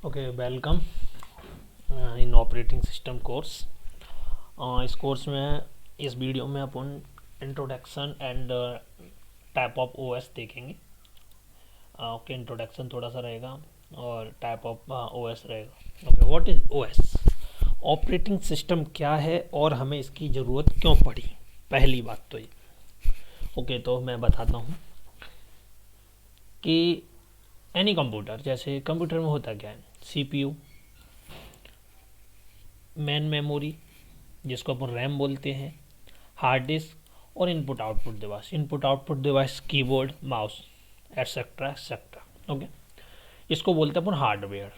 Okay, welcome in operating system course. इस course में इस वीडियो में अपन introduction and type of OS देखेंगे। ओके, इंट्रोडक्शन थोड़ा सा रहेगा और टाइप ऑफ ओएस रहेगा। Okay, what is OS? Operating system क्या है और हमें इसकी ज़रूरत क्यों पड़ी, पहली बात तो ये। ओके, तो मैं बताता हूँ कि एनी कंप्यूटर, जैसे कंप्यूटर में होता क्या है, सीपीयू, मेन मेमोरी जिसको अपन रैम बोलते हैं, हार्ड डिस्क और input output device. Input output device keyboard, mouse, etcetera etcetera. Okay, इसको बोलते हैं अपन hardware.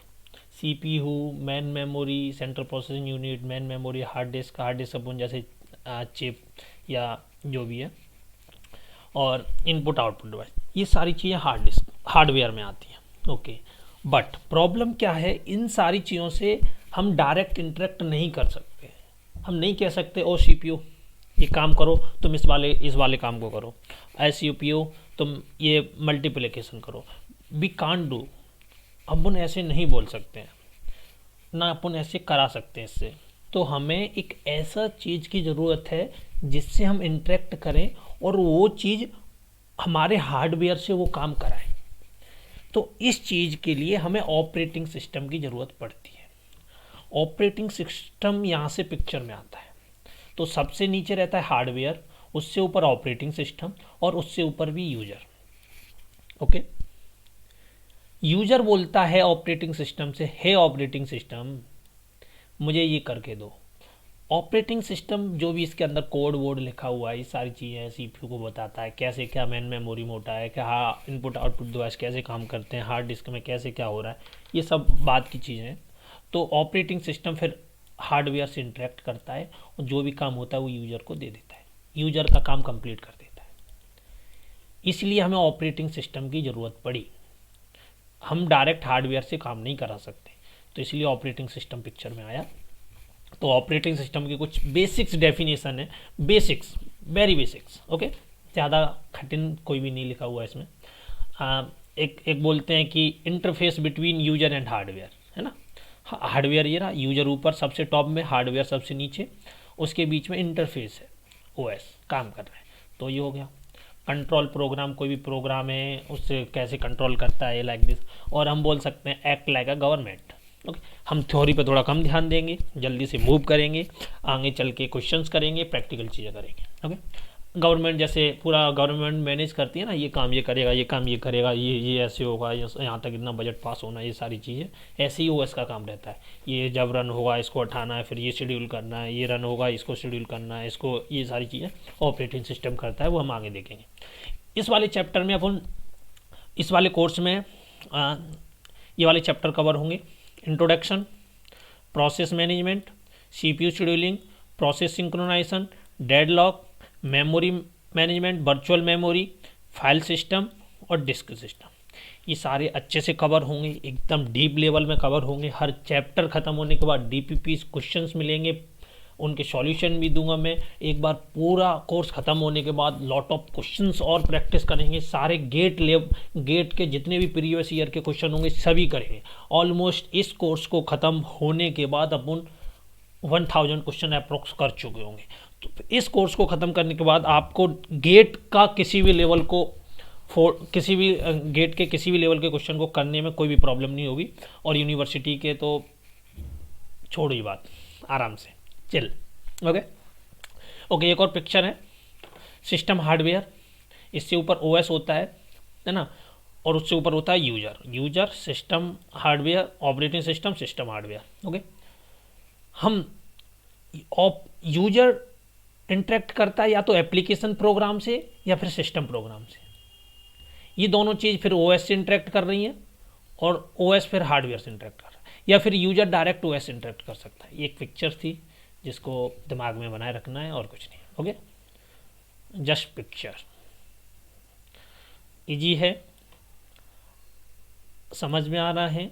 CPU, main memory, central processing unit, main memory, hard disk अपन जैसे चिप या जो भी है, और इनपुट आउटपुट डिवाइस, ये सारी चीज़ें हार्ड डिस्क हार्डवेयर में आती हैं। ओके, बट प्रॉब्लम क्या है, इन सारी चीज़ों से हम डायरेक्ट इंटरेक्ट नहीं कर सकते। हम नहीं कह सकते ओ सीपीयू ये काम करो, तुम इस वाले काम को करो, सीपीयू तुम ये मल्टीप्लिकेशन करो। वी कांट डू, अपन ऐसे नहीं बोल सकते हैं, ना अपन ऐसे करा सकते हैं इससे। तो हमें एक ऐसा चीज़ की ज़रूरत है जिससे हम इंटरेक्ट करें और वो चीज़ हमारे हार्डवेयर से वो काम कराए। तो इस चीज़ के लिए हमें ऑपरेटिंग सिस्टम की ज़रूरत पड़ती है। ऑपरेटिंग सिस्टम यहाँ से पिक्चर में आता है। तो सबसे नीचे रहता है हार्डवेयर, उससे ऊपर ऑपरेटिंग सिस्टम और उससे ऊपर भी यूजर। ओके, यूजर बोलता है ऑपरेटिंग सिस्टम से, हे ऑपरेटिंग सिस्टम मुझे ये करके दो। ऑपरेटिंग सिस्टम जो भी इसके अंदर कोड वोड लिखा हुआ है, ये सारी चीज़ें सीपीयू को बताता है कैसे क्या मेन मेमोरी में होता है, क्या हाँ इनपुट आउटपुट डिवाइस कैसे काम करते हैं, हार्ड डिस्क में कैसे क्या हो रहा है, ये सब बात की चीज़ें हैं। तो ऑपरेटिंग सिस्टम फिर हार्डवेयर से इंटरेक्ट करता है और जो भी काम होता है वो यूजर को दे देता है, यूजर का काम कंप्लीट कर देता है। इसलिए हमें ऑपरेटिंग सिस्टम की ज़रूरत पड़ी। हम डायरेक्ट हार्डवेयर से काम नहीं करा सकते, तो इसलिए ऑपरेटिंग सिस्टम पिक्चर में आया। तो ऑपरेटिंग सिस्टम की कुछ बेसिक्स डेफिनेशन है, बेसिक्स, वेरी बेसिक्स। ओके, ज़्यादा कठिन कोई भी नहीं लिखा हुआ है इसमें। एक बोलते हैं कि interface between user and hardware, है ना। हार्डवेयर ये रहा, यूजर ऊपर सबसे टॉप में, हार्डवेयर सबसे नीचे, उसके बीच में इंटरफेस है, ओएस काम कर रहा है। तो ये हो गया कंट्रोल प्रोग्राम, कोई भी प्रोग्राम है उससे कैसे कंट्रोल करता है, लाइक दिस। और हम बोल सकते हैं act like a government. Okay, हम थ्योरी पे थोड़ा कम ध्यान देंगे, जल्दी से मूव करेंगे, आगे चल के क्वेश्चंस करेंगे, प्रैक्टिकल चीज़ें करेंगे। ओके, गवर्नमेंट जैसे पूरा गवर्नमेंट मैनेज करती है ना, ये काम ये करेगा, ये काम ये करेगा, ये ऐसे होगा, यहाँ तक इतना बजट पास होना, ये सारी चीज़ें ऐसे ही ओएस का काम रहता है। ये जब रन होगा इसको उठाना है, फिर ये शेड्यूल करना है, ये रन होगा इसको शेड्यूल करना है, इसको, ये सारी चीज़ें ऑपरेटिंग सिस्टम करता है, वो हम आगे देखेंगे। इस वाले चैप्टर में अपन, इस वाले कोर्स में ये वाले चैप्टर कवर होंगे। Introduction, process management, CPU scheduling, process synchronization, deadlock, memory management, virtual memory, file system और डिस्क सिस्टम, ये सारे अच्छे से कवर होंगे, एकदम डीप लेवल में कवर होंगे। हर चैप्टर खत्म होने के बाद डीपीपी क्वेश्चंस मिलेंगे, उनके सॉल्यूशन भी दूंगा मैं। एक बार पूरा कोर्स ख़त्म होने के बाद लॉट ऑफ क्वेश्चंस और प्रैक्टिस करेंगे, सारे गेट के जितने भी प्रीवियस ईयर के क्वेश्चन होंगे सभी करेंगे। ऑलमोस्ट इस कोर्स को ख़त्म होने के बाद अपन 1000 क्वेश्चन अप्रोक्स कर चुके होंगे। तो इस कोर्स को ख़त्म करने के बाद आपको गेट का किसी भी लेवल को किसी भी गेट के किसी भी लेवल के क्वेश्चन को करने में कोई भी प्रॉब्लम नहीं होगी, और यूनिवर्सिटी के तो छोड़ो ही बात, आराम से चिल। ओके ओके, एक और पिक्चर है, सिस्टम हार्डवेयर, इससे ऊपर ओएस होता है ना, और उससे ऊपर होता है user system hardware, operating system system hardware. Okay, हम यूजर इंटरेक्ट करता है या तो एप्लीकेशन प्रोग्राम से या फिर सिस्टम प्रोग्राम से, ये दोनों चीज़ फिर ओएस से इंटरेक्ट कर रही हैं, और ओएस फिर हार्डवेयर से इंटरेक्ट कर रहा है, या फिर यूजर डायरेक्ट ओएस से इंटरेक्ट कर सकता है। ये एक पिक्चर थी जिसको दिमाग में बनाए रखना है और कुछ नहीं। ओके, जस्ट पिक्चर, इजी है, समझ में आ रहा है,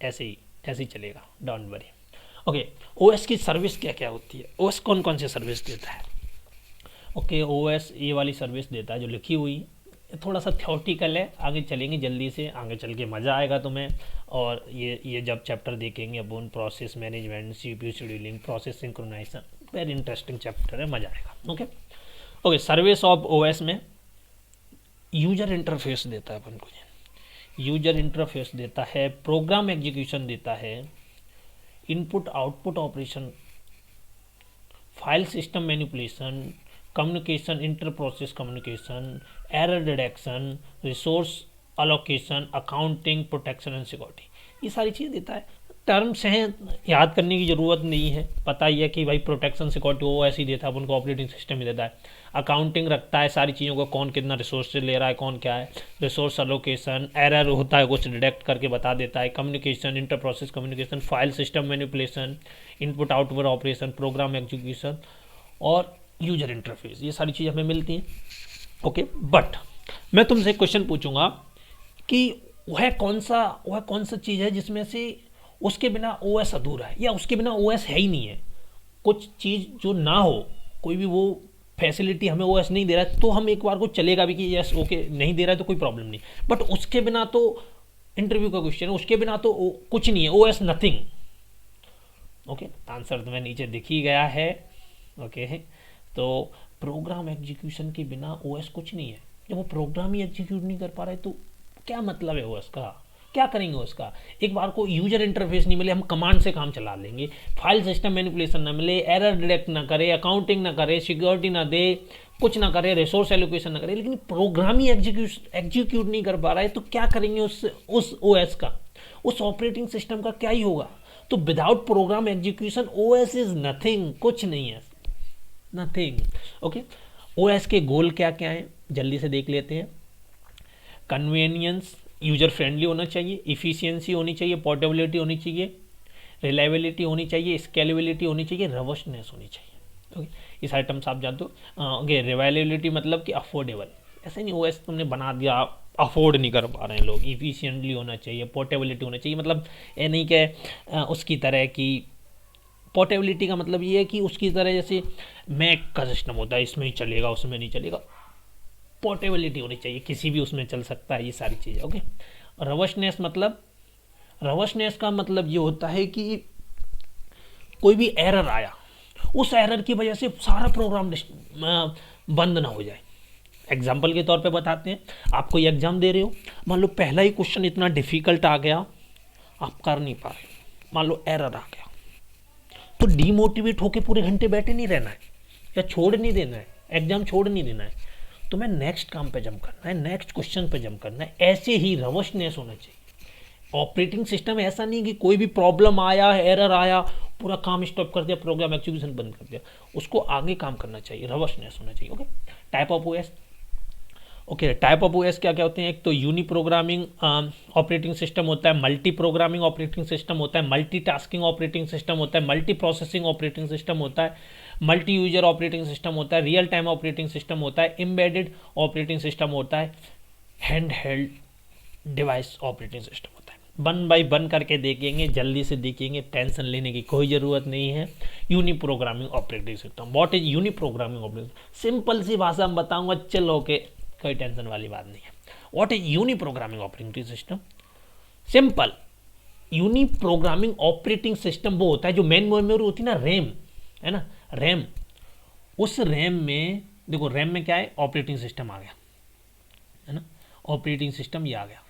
ऐसे ही चलेगा, डोंट वरी। ओके, ओएस की सर्विस क्या क्या होती है, ओएस कौन कौन से सर्विस देता है। ओके, ओएस ये वाली सर्विस देता है जो लिखी हुई थोड़ा सा थ्योरेटिकल है, आगे चलेंगे जल्दी से, आगे चल के मज़ा आएगा तुम्हें। और ये जब चैप्टर देखेंगे अपन process management, CPU scheduling, process synchronization, very interesting chapter है, मज़ा आएगा। ओके सर्विस ऑफ ओएस में यूजर इंटरफेस देता है अपन को, यूजर इंटरफेस देता है, प्रोग्राम एग्जीक्यूशन देता है, input output operation, file system manipulation, communication, inter process communication, error detection, resource allocation, accounting, protection and security, ये सारी चीज़ें देता है। टर्म्स हैं, याद करने की ज़रूरत नहीं है, पता ही है कि भाई प्रोटेक्शन सिक्योरिटी वो ऐसे ही देता है, उनको ऑपरेटिंग सिस्टम ही देता है। अकाउंटिंग रखता है सारी चीज़ों को, कौन कितना रिसोर्स ले रहा है, कौन क्या है, रिसोर्स अलोकेशन, एरर होता है कुछ डिटेक्ट करके बता देता है, communication, inter process communication, file system manipulation, input output operation, program execution और यूजर इंटरफेस, ये सारी चीज़ें हमें मिलती हैं। ओके बट मैं तुमसे एक क्वेश्चन पूछूंगा कि वह कौन सा चीज़ है जिसमें से उसके बिना ओएस अधूरा है, या उसके बिना ओएस है ही नहीं है। कुछ चीज़ जो ना हो, कोई भी वो फैसिलिटी हमें ओएस नहीं दे रहा है, तो हम एक बार को चलेगा भी कि यस ओके नहीं दे रहा है तो कोई प्रॉब्लम नहीं, बट उसके बिना तो इंटरव्यू का क्वेश्चन है, उसके बिना तो कुछ नहीं है, ओएस नथिंग। ओके आंसर तुम्हें नीचे दिख ही गया है। ओके तो प्रोग्राम एग्जीक्यूशन के बिना ओएस कुछ नहीं है। जब वो प्रोग्राम ही एग्जीक्यूट नहीं कर पा रहे तो क्या मतलब है ओएस का, क्या करेंगे उसका। एक बार को यूजर इंटरफेस नहीं मिले, हम कमांड से काम चला लेंगे, फाइल सिस्टम मैनिपुलेशन ना मिले, एरर डिटेक्ट ना करे, अकाउंटिंग ना करे, सिक्योरिटी ना दे, कुछ ना करे, रिसोर्स एलोकेशन ना करे, लेकिन प्रोग्राम ही एग्जीक्यूट नहीं कर पा रहा है तो क्या करेंगे उस ओएस का, उस ऑपरेटिंग सिस्टम का क्या ही होगा। तो without program execution OS is nothing, कुछ नहीं है, नथिंग। ओके ओएस के गोल क्या क्या हैं जल्दी से देख लेते हैं। कन्वीनियंस, यूजर फ्रेंडली होना चाहिए, इफ़िशियंसी होनी चाहिए, पोर्टेबिलिटी होनी चाहिए, रिलायबिलिटी होनी चाहिए, स्केलेबिलिटी होनी चाहिए, रबस्टनेस होनी चाहिए। ओके इस आइटम्स आप जानते हो। ओके रिलायबिलिटी मतलब कि अफोर्डेबल, ऐसे नहीं ओएस तुमने बना दिया अफोर्ड नहीं कर पा रहे हैं लोग। इफिशियंटली होना चाहिए, पोर्टेबिलिटी होना चाहिए, मतलब ये नहीं कि उसकी तरह की, पोर्टेबिलिटी का मतलब ये है कि उसकी तरह जैसे मैक का सिस्टम होता है, इसमें ही चलेगा उसमें नहीं चलेगा, पोर्टेबिलिटी होनी चाहिए, किसी भी उसमें चल सकता है, ये सारी चीज़ें। ओके रबस्टनेस मतलब, रबस्टनेस का मतलब ये होता है कि कोई भी एरर आया, उस एरर की वजह से सारा प्रोग्राम बंद ना हो जाए। एग्जाम्पल के तौर पे बताते हैं, आप कोई एग्जाम दे रहे हो, मान लो पहला ही क्वेश्चन इतना डिफिकल्ट आ गया, आप कर नहीं पा रहे, मान लो एरर आ गया, तो डीमोटिवेट होके पूरे घंटे बैठे नहीं रहना है या छोड़ नहीं देना है, एग्जाम छोड़ नहीं देना है, तुम्हें नेक्स्ट काम पे जंप करना है, नेक्स्ट क्वेश्चन पे जंप करना है। ऐसे ही रबस्टनेस होना चाहिए। ऑपरेटिंग सिस्टम ऐसा नहीं कि कोई भी प्रॉब्लम आया, एरर आया, पूरा काम स्टॉप कर दिया, प्रोग्राम एग्जीक्यूशन बंद कर दिया, उसको आगे काम करना चाहिए, रबस्टनेस होना चाहिए। Okay type of OS, okay type of OS क्या क्या होते हैं। एक तो यूनी प्रोग्रामिंग ऑपरेटिंग सिस्टम होता है, मल्टी प्रोग्रामिंग ऑपरेटिंग सिस्टम होता है, मल्टी टास्किंग ऑपरेटिंग सिस्टम होता है, मल्टी प्रोसेसिंग ऑपरेटिंग सिस्टम होता है, मल्टी यूजर ऑपरेटिंग सिस्टम होता है, रियल टाइम ऑपरेटिंग सिस्टम होता है, एम्बेडेड ऑपरेटिंग सिस्टम होता है, hand held device operating system होता है। वन बाय वन करके देखेंगे, जल्दी से देखेंगे, टेंशन लेने की कोई ज़रूरत नहीं है। Uni programming operating system, what is uni programming operating, simple सी भाषा में बताऊंगा, चलो के कोई टेंशन वाली बात नहीं है। What is uni programming operating system, simple, uni programming operating system वो होता है जो मेन मेमोरी होती है ना, रैम है ना, रैम, उस रैम में देखो, रैम में क्या है, ऑपरेटिंग सिस्टम आ गया है ना, ऑपरेटिंग सिस्टम ये आ गया।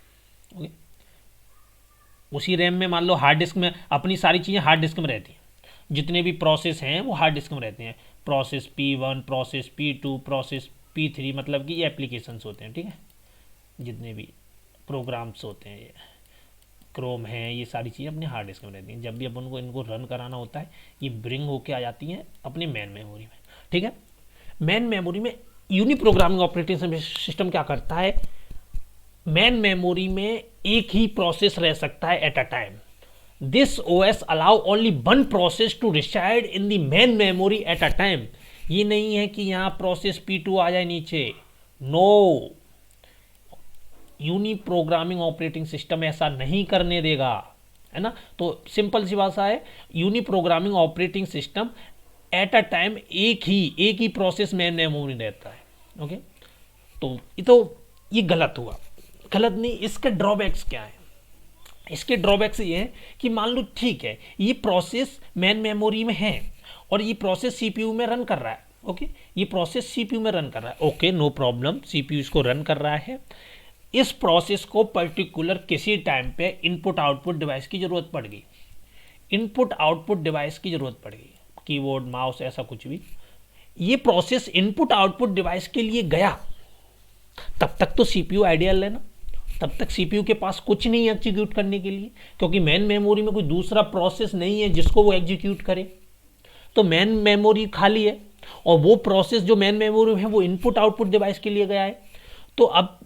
ओके उसी रैम में मान लो हार्ड डिस्क में अपनी सारी चीज़ें हार्ड डिस्क में रहती हैं, जितने भी प्रोसेस हैं वो हार्ड डिस्क में रहते हैं, process P1, process P2, process P3, मतलब कि ये एप्लीकेशंस होते हैं, ठीक है, जितने भी प्रोग्राम्स होते हैं, ये क्रोम है, ये सारी चीज़ें अपने हार्ड डिस्क में रहती हैं। जब भी अपन को इनको रन कराना होता है, ये ब्रिंग होके आ जाती हैं अपनी मेन मेमोरी में, ठीक है। मेन मेमोरी में यूनी प्रोग्रामिंग ऑपरेटिंग सिस्टम क्या करता है, मेन मेमोरी में एक ही प्रोसेस रह सकता है at a time. This OS allow only one process to reside in the main memory at a time. ये नहीं है कि यहाँ प्रोसेस P2 आ जाए नीचे, no, uni programming operating system ऐसा नहीं करने देगा, है ना। तो सिंपल सी भाषा है, uni programming operating system at a time एक ही प्रोसेस मेन मेमोरी रहता है। ओके तो ये गलत हुआ, गलत नहीं, इसके ड्रॉबैक्स क्या है? इसके ड्रॉबैक्स ये है कि मान लो ठीक है ये प्रोसेस मेन मेमोरी में है और ये प्रोसेस सीपीयू में रन कर रहा है, ओके, ये प्रोसेस सीपीयू में रन कर रहा है, ओके नो प्रॉब्लम, सीपीयू इसको रन कर रहा है। इस प्रोसेस को पर्टिकुलर किसी टाइम पे इनपुट आउटपुट डिवाइस की जरूरत पड़ गई, इनपुट आउटपुट डिवाइस की जरूरत पड़ गई, कीबोर्ड माउस ऐसा कुछ भी, ये प्रोसेस इनपुट आउटपुट डिवाइस के लिए गया, तब तक तो सीपीयू आइडियल है ना, तब तक सीपीयू के पास कुछ नहीं है एग्जीक्यूट करने के लिए, क्योंकि मेन मेमोरी में कोई दूसरा प्रोसेस नहीं है जिसको वो एग्जीक्यूट करे, तो मेन मेमोरी खाली है और वो प्रोसेस जो मेन मेमोरी में है वो इनपुट आउटपुट डिवाइस के लिए गया है, तो अब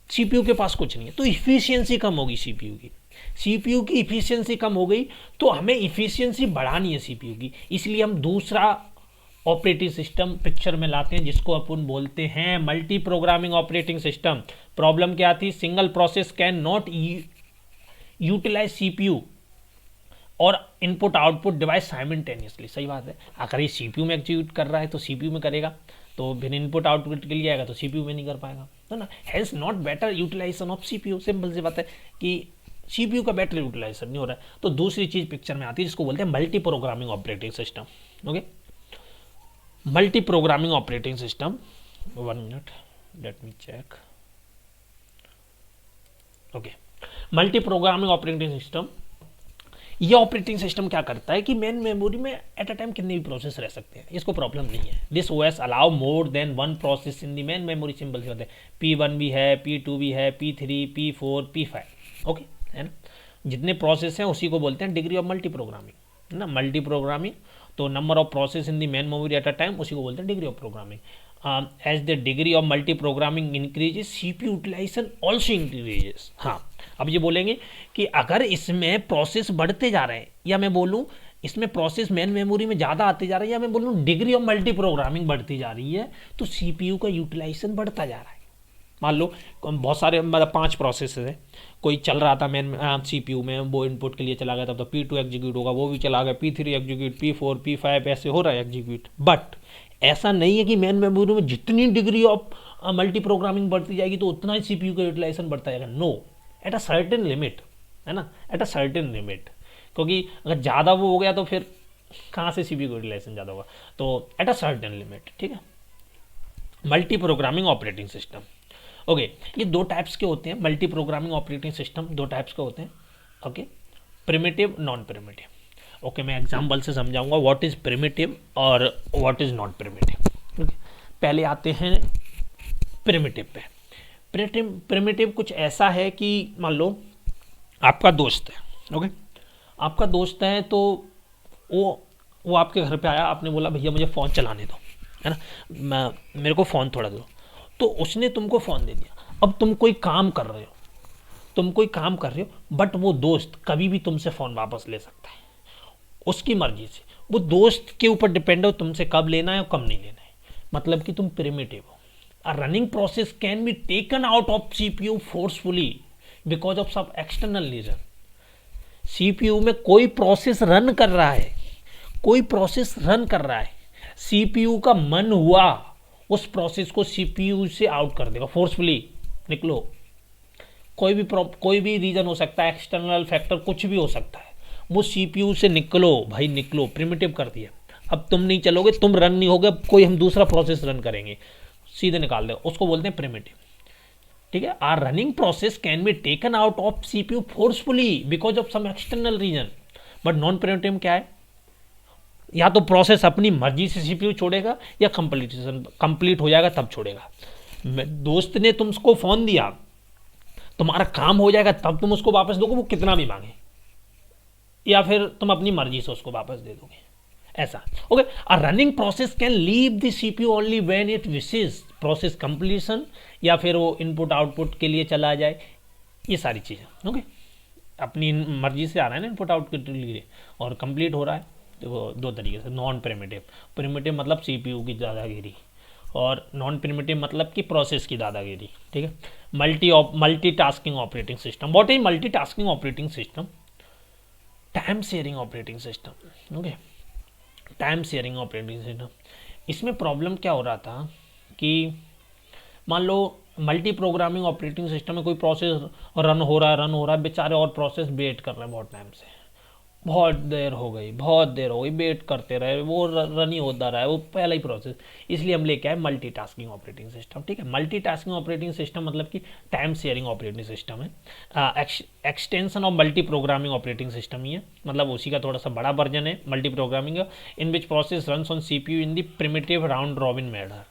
सीपीयू के पास कुछ नहीं है, तो इफिशियंसी कम होगी सीपीयू की इफिशियंसी कम हो गई, तो हमें इफिशियंसी बढ़ानी है सीपीयू की, इसलिए हम दूसरा ऑपरेटिंग सिस्टम पिक्चर में लाते हैं जिसको अपन बोलते हैं multi programming operating system. Problem क्या थी? Single process can not utilize CPU और इनपुट आउटपुट डिवाइस साइमल्टेनियसली। सही बात है, अगर ये सीपीयू में एग्जीक्यूट कर रहा है तो सीपीयू में करेगा, तो फिर इनपुट आउटपुट के लिए आएगा तो सीपीयू में नहीं कर पाएगा, है ना। Hence not better utilization of CPU, simple सी बात है कि सीपीयू का बेटर यूटिलाइजेशन नहीं हो रहा है। तो दूसरी चीज पिक्चर में आती है जिसको बोलते हैं multi programming operating system. Okay, multi programming operating system, 1 minute let me check. Okay, multi programming operating system, ये ऑपरेटिंग सिस्टम क्या करता है कि मेन मेमोरी में एट अ टाइम कितने भी प्रोसेस रह सकते हैं, इसको प्रॉब्लम नहीं है। This OS allow more than one process in the main memory, simple से होता है, P1 भी है, P2 भी है, P3, P4, P5, ओके, है ना। जितने प्रोसेस हैं उसी को बोलते हैं डिग्री ऑफ मल्टी प्रोग्रामिंग, है ना। मल्टी प्रोग्रामिंग तो number of process in the main memory at a time, उसी को बोलते हैं degree of programming. As the degree of multi programming increases CPU utilization also increases. हाँ, अब ये बोलेंगे कि अगर इसमें प्रोसेस बढ़ते जा रहे हैं, या मैं बोलूँ इसमें प्रोसेस मेन मेमोरी में ज़्यादा आते जा रहे हैं, या मैं बोलूँ डिग्री ऑफ मल्टी प्रोग्रामिंग बढ़ती जा रही है, तो सीपीयू का यूटिलाइजेशन बढ़ता जा रहा है। मान लो बहुत सारे मतलब 5 प्रोसेस है, कोई चल रहा था मेन सीपीयू में, वो इनपुट के लिए चला गया, तब तो P2 एग्जीक्यूट होगा, वो भी चला गया, P3 एग्जीक्यूट, P4, P5 ऐसे हो रहा है एग्जीक्यूट। बट ऐसा नहीं है कि मेन मेमोरी में जितनी डिग्री ऑफ मल्टी प्रोग्रामिंग बढ़ती जाएगी तो उतना ही सीपीयू का यूटिलाइजेशन बढ़ता जाएगा। No, at a certain limit, है ना, एट अ सर्टेन लिमिट, क्योंकि अगर ज़्यादा वो हो गया तो फिर कहाँ से सीपीयू का यूटिलाइजेशन ज़्यादा होगा, तो एट अ सर्टेन लिमिट, ठीक है। Multi programming operating system, okay, ये 2 टाइप्स के होते हैं। Multi programming operating system 2 types के होते हैं, okay, primitive, non primitive. Okay, मैं एग्जांपल से समझाऊंगा व्हाट इज प्रिमिटिव और व्हाट इज नॉन प्रिमिटिव। पहले आते हैं प्रिमिटिव पे। प्रिमिटिव कुछ ऐसा है कि मान लो आपका दोस्त है, ओके, आपका दोस्त है, तो वो आपके घर पे आया, आपने बोला भैया मुझे फ़ोन चलाने दो, है ना, मेरे को फ़ोन थोड़ा दो, तो उसने तुमको फ़ोन दे दिया। अब तुम कोई काम कर रहे हो, बट वो दोस्त कभी भी तुमसे फ़ोन वापस ले सकता है, उसकी मर्जी से, वो दोस्त के ऊपर डिपेंड हो तुमसे कब लेना है और कब नहीं लेना है, मतलब कि तुम प्रिमिटिव हो। अ running process can be taken out of CPU forcefully because of सब एक्सटर्नल रीजन। सीपीयू में कोई प्रोसेस रन कर रहा है, सीपीयू का मन हुआ उस प्रोसेस को सीपीयू से आउट कर देगा, फोर्सफुली निकलो। कोई भी रीजन हो सकता है, एक्सटर्नल फैक्टर कुछ भी हो सकता है, वो सीपीयू से निकलो भाई, निकलो, प्रिमिटिव कर दिया। अब तुम नहीं चलोगे, तुम रन नहीं होगे, अब कोई हम दूसरा प्रोसेस रन करेंगे, सीधे निकाल दो, उसको बोलते हैं प्रिमिटिव, ठीक है। Or running process can be taken out of CPU forcefully because of some external reason. But non primitive क्या है? या तो प्रोसेस अपनी मर्जी से सीपीयू छोड़ेगा या कंप्लीट हो जाएगा तब छोड़ेगा। दोस्त ने तुमको फोन दिया, तुम्हारा काम हो जाएगा तब तुम उसको वापस दोगे, वो कितना भी मांगे, या फिर तुम अपनी मर्जी से उसको वापस दे दोगे, ऐसा। Okay, a running process can leave the CPU only when it wishes process completion, या फिर वो इनपुट आउटपुट के लिए चला जाए, ये सारी चीज़ें। ओके, अपनी मर्जी से आ रहा है ना इनपुट आउटपुट के लिए, और कंप्लीट हो रहा है, तो 2 तरीके से। नॉन प्रिमिटिव मतलब सीपीयू की दादागिरी, और नॉन प्रिमिटिव मतलब कि प्रोसेस की दादागिरी, ठीक है। Multitasking operating system, what is multitasking operating system? Time sharing operating system, okay, time sharing operating system. इसमें प्रॉब्लम क्या हो रहा था कि मान लो मल्टी प्रोग्रामिंग ऑपरेटिंग सिस्टम में कोई प्रोसेस रन हो रहा है, बेचारे और प्रोसेस वेट कर रहे हैं बहुत टाइम से, बहुत देर हो गई, वेट करते रहे, वो रन ही होता रहा है, वो पहला ही प्रोसेस। इसलिए हम लेके आए मल्टीटास्किंग ऑपरेटिंग सिस्टम। ठीक है, मल्टीटास्किंग ऑपरेटिंग सिस्टम मतलब कि टाइम शेयरिंग ऑपरेटिंग सिस्टम है, extension of multi programming operating system ही है, मतलब उसी का थोड़ा सा बड़ा वर्जन है multiprogramming, in which process run on CPU in the primitive round robin manner.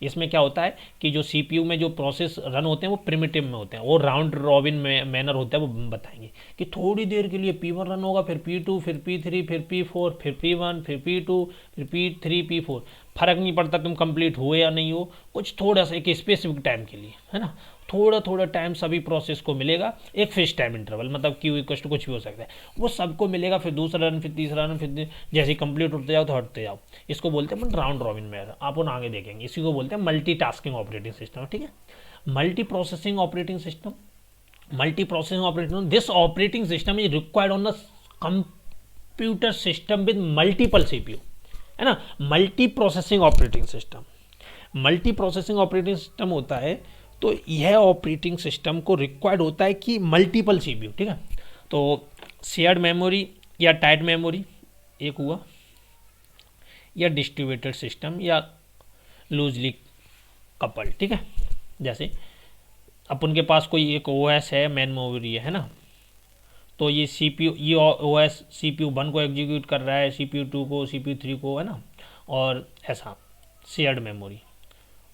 इसमें क्या होता है कि जो सीपीयू में जो प्रोसेस रन होते हैं वो प्रिमिटिव में होते हैं, वो राउंड रॉबिन मैनर होता है, वो बताएंगे कि थोड़ी देर के लिए P1 रन होगा, फिर P2, फिर P3, फिर P4, फिर P1, फिर P2, फिर P3, P4, फर्क नहीं पड़ता तुम कंप्लीट हुए या नहीं हो, कुछ थोड़ा सा एक स्पेसिफिक टाइम के लिए, है ना, थोड़ा टाइम सभी प्रोसेस को मिलेगा, एक फिक्स टाइम इंटरवल, मतलब क्यू इक्वल टू कुछ भी हो सकता है, वो सबको मिलेगा, फिर दूसरा रन, फिर तीसरा रन, फिर जैसे कंप्लीट होते जाओ तो हटते जाओ। इसको बोलते हैं राउंड रॉबिन में, आप उन आगे देखेंगे, इसी को बोलते हैं मल्टीटास्किंग ऑपरेटिंग सिस्टम। ठीक है, multi processing operating system, this operating system is required on the computer system with multiple CPU, है ना, मल्टी प्रोसेसिंग ऑपरेटिंग सिस्टम होता है, तो यह ऑपरेटिंग सिस्टम को रिक्वायर्ड होता है कि मल्टीपल सीपीयू। ठीक है, तो शेयर्ड मेमोरी या टाइट मेमोरी एक हुआ, या डिस्ट्रीब्यूटेड सिस्टम या लूजली कपल। ठीक है, जैसे अपन के पास कोई एक ओएस है, मेन मेमोरी है ना, तो ये सीपीयू, ये ओएस सीपीयू 1 को एग्जीक्यूट कर रहा है, सीपीयू 2 को, सीपीयू 3 को, है ना, और ऐसा शेयर्ड मेमोरी।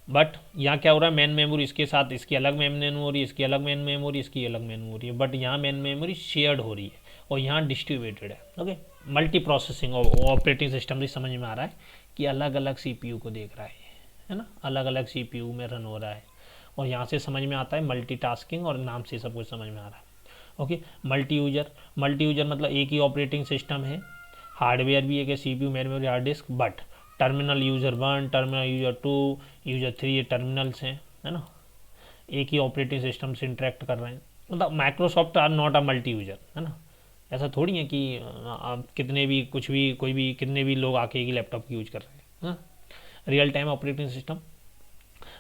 बट यहाँ क्या हो रहा है, मेन मेमोरी इसके साथ इसकी अलग मेन मेमोरी, इसकी अलग मेन मेमोरी, इसकी अलग मेन मेमोरी है, बट यहाँ मेन मेमोरी शेयर्ड हो रही है और यहाँ डिस्ट्रीब्यूटेड है। Okay, multi processing operating system से समझ में आ रहा है कि अलग अलग सीपीयू को देख रहा है ना, अलग अलग सीपीयू में रन हो रहा है, और यहाँ से समझ में आता है मल्टीटास्किंग, और नाम से सब कुछ समझ में आ रहा है। ओके, मल्टी यूजर मतलब एक ही ऑपरेटिंग सिस्टम है, हार्डवेयर भी एक है, CPU, memory, hard disk, but terminal user 1, terminal user 2, user 3, ये टर्मिनल्स हैं, है ना, एक ही ऑपरेटिंग सिस्टम से इंटरेक्ट कर रहे हैं। मतलब Microsoft are not a multi user, है ना, ऐसा थोड़ी है कि आप कितने भी कुछ भी कोई भी कितने भी लोग आके एक ही लैपटॉप यूज कर रहे हैं। Real time operating system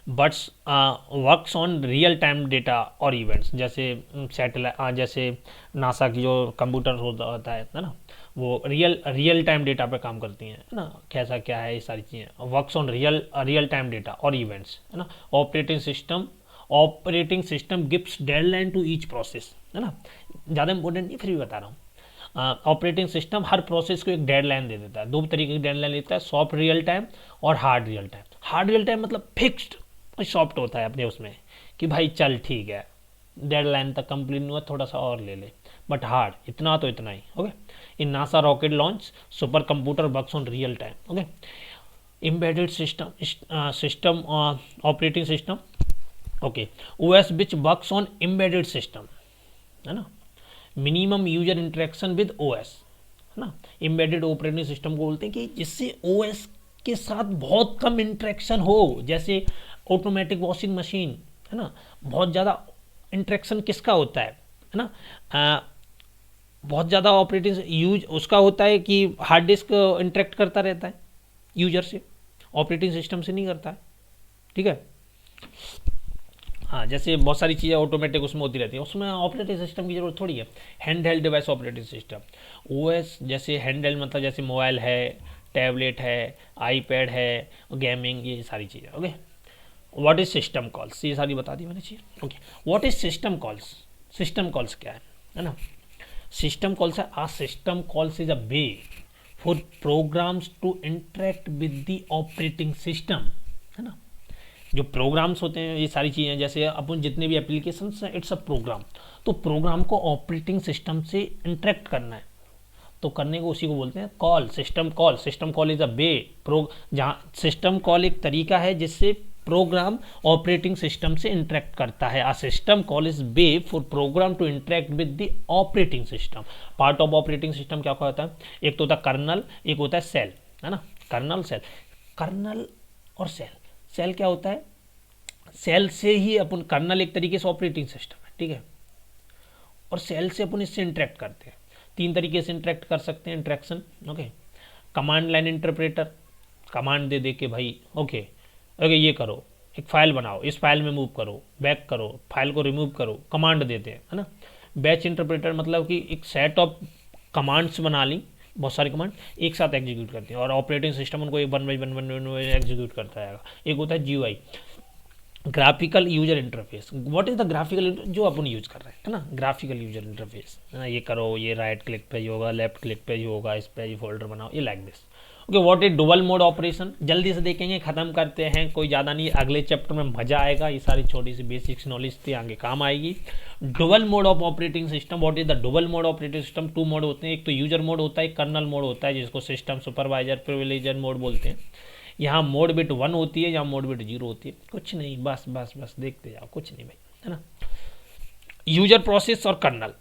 but's works on real time data और इवेंट्स, जैसे सैटेलाइट, जैसे नासा की जो कंप्यूटर होता है ना, वो रियल टाइम डेटा पे काम करती हैं, है ना, कैसा क्या है ये सारी चीज़ें, works on real time data और इवेंट्स, है ना। Operating system gives deadline to each process, है ना, ज़्यादा इंपॉर्टेंट नहीं, फिर भी बता रहा हूँ। ऑपरेटिंग सिस्टम हर प्रोसेस को एक डेडलाइन दे देता है, दो तरीके की डेडलाइन देता है, सॉफ्ट रियल टाइम और hard real time. Hard real time मतलब फिक्स्ड, सॉफ्ट होता है अपने उसमें कि भाई चल ठीक है, डेडलाइन तक कंप्लीट नहीं हुआ, थोड़ा सा और ले ले, बट हार्ड इतना तो इतना ही। Okay, in NASA rocket launch supercomputer works on real time. Okay, embedded system operating system, okay, OS which works on embedded system, है ना, minimum user interaction with OS, है ना। एम्बेडेड ऑपरेटिंग सिस्टम को बोलते हैं कि जिससे OS के साथ बहुत कम इंटरेक्शन हो, जैसे ऑटोमेटिक वॉशिंग मशीन, है ना, बहुत ज़्यादा इंटरेक्शन किसका होता है ना, बहुत ज़्यादा ऑपरेटिंग यूज उसका होता है कि हार्ड डिस्क इंटरेक्ट करता रहता है यूजर से, ऑपरेटिंग सिस्टम से नहीं करता है। ठीक है, हाँ, जैसे बहुत सारी चीज़ें ऑटोमेटिक उसमें होती रहती है, उसमें ऑपरेटिंग सिस्टम की जरूरत थोड़ी है। Hand held device operating system, OS जैसे हैंड हेल्ड मतलब जैसे मोबाइल है, टैबलेट है, आईपैड है, गेमिंग, ये सारी चीज़ें। Okay, what is system calls, ये सारी बता दी मैंने चीज़। Okay, what is system calls, system calls क्या है ना, सिस्टम कॉल्स है a system calls is a way for programs to interact with the operating system, है ना। जो प्रोग्राम्स होते हैं ये सारी चीज़ें, जैसे अपन जितने भी एप्लीकेशंस हैं, इट्स अ प्रोग्राम, तो प्रोग्राम को ऑपरेटिंग सिस्टम से इंटरेक्ट करना है, तो करने को उसी को बोलते हैं call, system call. System call is a way जहाँ सिस्टम कॉल एक तरीका है जिससे प्रोग्राम ऑपरेटिंग सिस्टम से इंटरेक्ट करता है। A system call is way for program to interact with the operating system. Part of operating system क्या होता है, एक तो होता है कर्नल, एक होता है सेल, है ना, कर्नल सेल। कर्नल और सेल क्या होता है, सेल से ही अपन, कर्नल एक तरीके से ऑपरेटिंग सिस्टम है, ठीक है, और सेल से अपन इससे इंटरेक्ट करते हैं। तीन तरीके से इंटरेक्ट कर सकते हैं, interaction. Okay, command line interpreter, command दे दे के भाई ओके ये करो, एक फाइल बनाओ, इस फाइल में मूव करो, बैक करो, फाइल को रिमूव करो, कमांड देते हैं, है ना। बैच इंटरप्रेटर मतलब कि एक सेट ऑफ कमांड्स बना ली, बहुत सारे कमांड एक साथ एग्जीक्यूट करते हैं और ऑपरेटिंग सिस्टम उनको एक वन बाई वन एग्जीक्यूट करता है। एक होता है GUI, graphical user interface. What is the graphical, जो अपन यूज कर रहे हैं, है ना, ग्राफिकल यूजर इंटरफेस। ये करो, ये राइट क्लिक पेज होगा, लेफ्ट क्लिक पेज होगा, इस पे ये फोल्डर बनाओ, ये like this. Okay, what is dual mode operation, जल्दी से देखेंगे, खत्म करते हैं, कोई ज़्यादा नहीं, अगले चैप्टर में मजा आएगा, ये सारी छोटी सी बेसिक्स नॉलेज थी, आगे काम आएगी। Dual mode of operating system, what is the dual mode operating system. 2 mode होते हैं, एक तो यूजर मोड होता है, एक कर्नल मोड होता है जिसको सिस्टम सुपरवाइजर प्रिविलेजर मोड बोलते हैं। यहाँ मोड बिट 1 होती है, यहाँ मोड बिट 0 होती है। कुछ नहीं, बस बस बस देखते जाओ, कुछ नहीं भाई, है ना। यूजर प्रोसेस और कर्नल,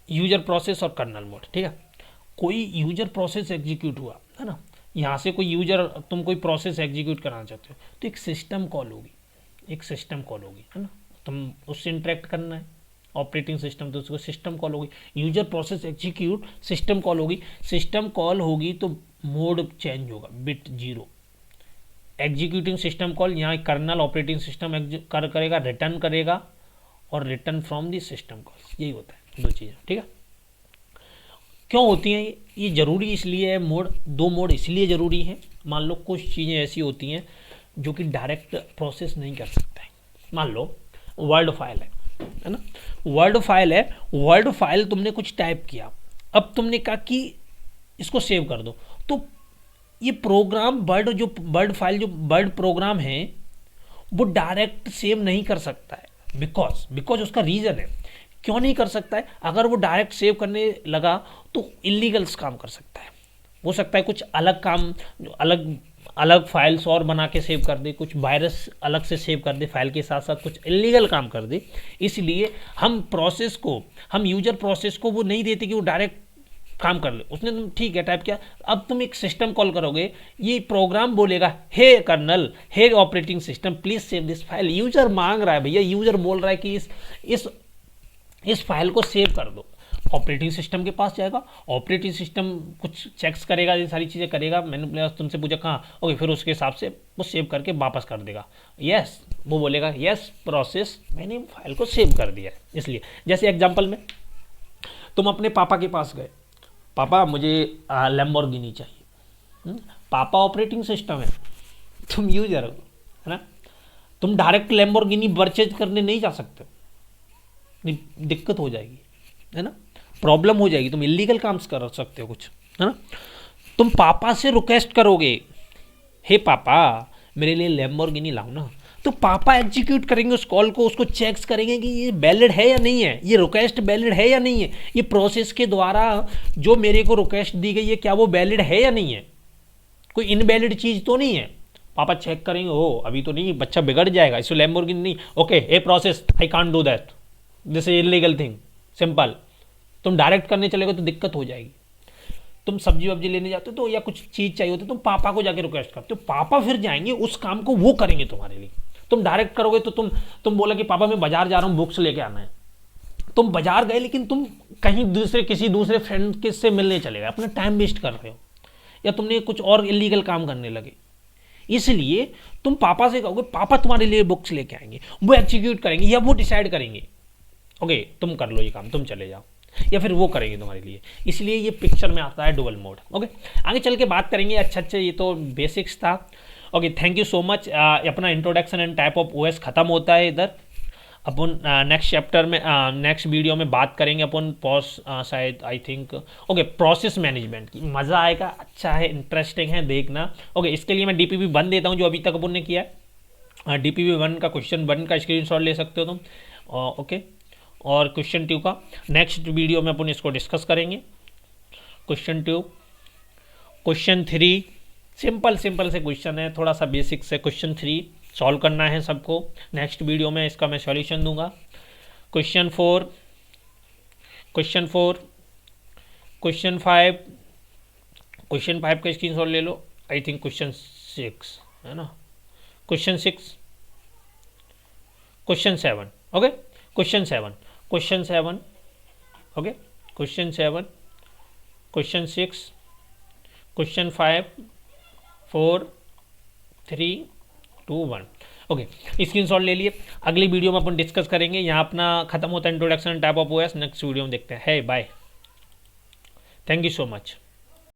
यूजर प्रोसेस और कर्नल मोड, ठीक है। कोई यूजर प्रोसेस एग्जीक्यूट हुआ, है ना, यहाँ से कोई यूजर, तुम कोई प्रोसेस एग्जीक्यूट कराना चाहते हो तो एक सिस्टम कॉल होगी, एक सिस्टम कॉल होगी, है ना, तुम उससे इंटरेक्ट करना है, ऑपरेटिंग सिस्टम, तो उसको सिस्टम कॉल होगी। User process execute, system call होगी, सिस्टम कॉल होगी तो मोड चेंज होगा, बिट 0। एग्जीक्यूटिंग सिस्टम कॉल, यहाँ कर्नल ऑपरेटिंग सिस्टम करेगा, रिटर्न करेगा, और return from the system call, यही होता है, 2 चीज़ें, ठीक है। क्यों होती हैं ये जरूरी इसलिए है, मोड 2 मोड इसलिए ज़रूरी है। मान लो कुछ चीज़ें ऐसी होती हैं जो कि डायरेक्ट प्रोसेस नहीं कर सकता है। मान लो वर्ड फाइल है ना, वर्ड फाइल है, वर्ड फाइल तुमने कुछ टाइप किया, अब तुमने कहा कि इसको सेव कर दो, तो ये प्रोग्राम वर्ड फाइल जो वर्ड प्रोग्राम है वो डायरेक्ट सेव नहीं कर सकता है। बिकॉज उसका रीज़न है, क्यों नहीं कर सकता है। अगर वो डायरेक्ट सेव करने लगा तो इलीगल्स काम कर सकता है, हो सकता है कुछ अलग काम, अलग अलग फाइल्स और बना के सेव कर दे, कुछ वायरस अलग से सेव कर दे फाइल के साथ साथ, कुछ इलीगल काम कर दे। इसलिए हम यूजर प्रोसेस को वो नहीं देते कि वो डायरेक्ट काम कर ले। उसने तुम ठीक है टाइप किया, अब तुम एक सिस्टम कॉल करोगे, ये प्रोग्राम बोलेगा hey kernel, hey operating system please save this file. User मांग रहा है भैया, यूजर बोल रहा है कि इस फाइल को सेव कर दो। ऑपरेटिंग सिस्टम के पास जाएगा, ऑपरेटिंग सिस्टम कुछ चेक्स करेगा, ये सारी चीज़ें करेगा, मैंने तुमसे पूछा कहाँ, ओके, फिर उसके हिसाब से वो सेव करके वापस कर देगा। यस, वो बोलेगा यस प्रोसेस, मैंने फाइल को सेव कर दिया। इसलिए जैसे एग्जांपल में तुम अपने पापा के पास गए, पापा मुझे लैम्बोर्गिनी चाहिए, पापा ऑपरेटिंग सिस्टम है, तुम यूजर हो, है ना। तुम डायरेक्ट लैम्बोर्गिनी परचेज करने नहीं जा सकते, दिक्कत हो जाएगी, है ना, प्रॉब्लम हो जाएगी, तुम इलीगल काम कर सकते हो कुछ, है ना। तुम पापा से रिक्वेस्ट करोगे, हे पापा मेरे लिए लैम्बोर्गिनी लाओ ना, तो पापा एग्जीक्यूट करेंगे उस कॉल को, उसको चेक्स करेंगे कि ये वैलिड है या नहीं है, ये रिक्वेस्ट वैलिड है या नहीं है, ये प्रोसेस के द्वारा जो मेरे को रिक्वेस्ट दी गई है क्या वो वैलिड है या नहीं है, कोई इनवैलिड चीज़ तो नहीं है। पापा चेक करेंगे, हो अभी तो नहीं, बच्चा बिगड़ जाएगा, इसको लैम्बोर्गिनी नहीं, okay a process I can't do that, this is illegal thing, simple. तुम डायरेक्ट करने चलेगे तो दिक्कत हो जाएगी। तुम सब्जी वब्जी लेने जाते हो तो, या कुछ चीज़ चाहिए होती है, तुम पापा को जाके रिक्वेस्ट करते हो, पापा फिर जाएंगे उस काम को वो करेंगे तुम्हारे लिए। तुम डायरेक्ट करोगे तो तुम बोला कि पापा मैं बाजार जा रहा हूँ, बुक्स लेके आना है, तुम बाजार गए लेकिन तुम कहीं किसी दूसरे फ्रेंड के से मिलने चले गए, अपना टाइम वेस्ट कर रहे हो, या तुमने कुछ और इलीगल काम करने लगे। इसलिए तुम पापा से कहोगे, पापा तुम्हारे लिए बुक्स लेके आएंगे, वो एग्जीक्यूट करेंगे या वो डिसाइड करेंगे, ओके तुम कर लो ये काम, तुम चले जाओ, या फिर वो करेंगे तुम्हारे लिए। इसलिए ये पिक्चर में आता है डुअल मोड। ओके, आगे चल के बात करेंगे। अच्छा, ये तो बेसिक्स था। Okay, thank you so much. अपना introduction and type of OS खत्म होता है इधर। अपन नेक्स्ट चैप्टर में, नेक्स्ट वीडियो में बात करेंगे अपन शायद I think okay process management की। मज़ा आएगा, अच्छा है, इंटरेस्टिंग है, देखना। ओके, इसके लिए मैं DPP 1 देता हूँ जो अभी तक अपन ने किया है। DPP 1 का क्वेश्चन 1 का स्क्रीनशॉट ले सकते हो तुम, ओके, और क्वेश्चन 2 का नेक्स्ट वीडियो में अपन इसको डिस्कस करेंगे। क्वेश्चन 2, क्वेश्चन 3 सिंपल से क्वेश्चन है, थोड़ा सा बेसिक से। क्वेश्चन 3 सॉल्व करना है सबको, नेक्स्ट वीडियो में इसका मैं सॉल्यूशन दूंगा। क्वेश्चन 4, क्वेश्चन 5, क्वेश्चन 5 का स्क्रीनशॉट ले लो। आई थिंक क्वेश्चन 6 है ना, question 6, question 7, okay, question 7, okay, question 7, question 6, question 5, 4, 3, 2, 1। Okay, screenshot ले लिए। अगली वीडियो में अपन डिस्कस करेंगे। यहाँ अपना खत्म होता है introduction type of OS. Next video में देखते हैं। Bye, thank you so much.